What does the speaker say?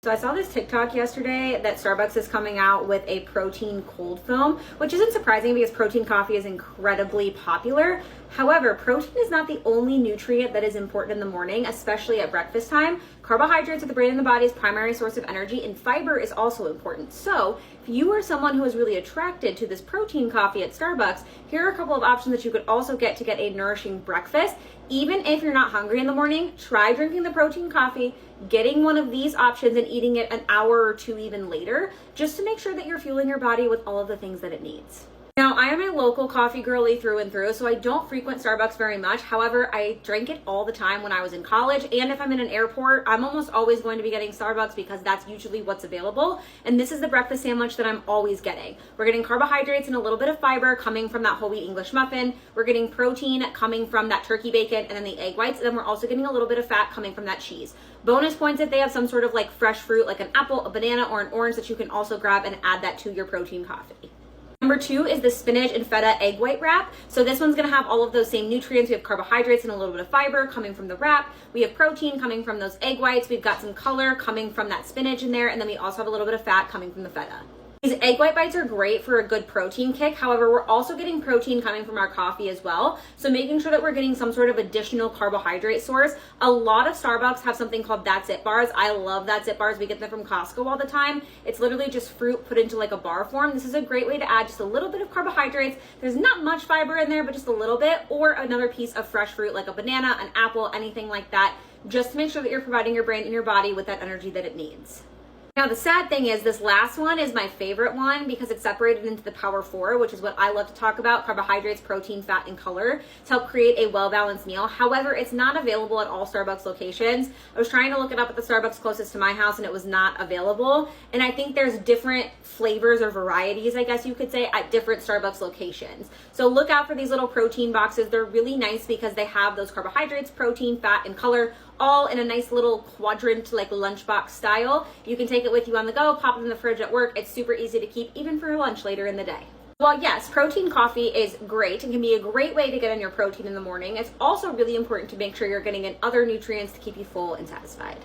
So I saw this TikTok yesterday that Starbucks is coming out with a protein cold foam, which isn't surprising because protein coffee is incredibly popular. However, protein is not the only nutrient that is important in the morning, especially at breakfast time. Carbohydrates are the brain and the body's primary source of energy, and fiber is also important. So if you are someone who is really attracted to this protein coffee at Starbucks, here are a couple of options that you could also get to get a nourishing breakfast. Even if you're not hungry in the morning, try drinking the protein coffee, getting one of these options and eating it an hour or two even later, just to make sure that you're fueling your body with all of the things that it needs. Now, I am a local coffee girly through and through, so I don't frequent Starbucks very much. However, I drank it all the time when I was in college, and if I'm in an airport, I'm almost always going to be getting Starbucks because that's usually what's available. And this is the breakfast sandwich that I'm always getting. We're getting carbohydrates and a little bit of fiber coming from that whole wheat English muffin. We're getting protein coming from that turkey bacon and then the egg whites, and then we're also getting a little bit of fat coming from that cheese. Bonus points if they have some sort of like fresh fruit, like an apple, a banana, or an orange that you can also grab and add that to your protein coffee. Number 2 is the spinach and feta egg white wrap. So this one's gonna have all of those same nutrients. We have carbohydrates and a little bit of fiber coming from the wrap. We have protein coming from those egg whites. We've got some color coming from that spinach in there. And then we also have a little bit of fat coming from the feta. These egg white bites are great for a good protein kick. However, we're also getting protein coming from our coffee as well. So making sure that we're getting some sort of additional carbohydrate source. A lot of Starbucks have something called That's It bars. I love That's It bars. We get them from Costco all the time. It's literally just fruit put into like a bar form. This is a great way to add just a little bit of carbohydrates. There's not much fiber in there, but just a little bit, or another piece of fresh fruit like a banana, an apple, anything like that, just to make sure that you're providing your brain and your body with that energy that it needs. Now, the sad thing is this last one is my favorite one because it's separated into the Power 4, which is what I love to talk about: carbohydrates, protein, fat, and color, to help create a well-balanced meal. However, it's not available at all Starbucks locations. I was trying to look it up at the Starbucks closest to my house and it was not available. And I think there's different flavors or varieties, I guess you could say, at different Starbucks locations. So look out for these little protein boxes. They're really nice because they have those carbohydrates, protein, fat, and color all in a nice little quadrant, like lunchbox style. You can take it with you on the go, pop it in the fridge at work. It's super easy to keep even for lunch later in the day. While yes, protein coffee is great and can be a great way to get in your protein in the morning, it's also really important to make sure you're getting in other nutrients to keep you full and satisfied.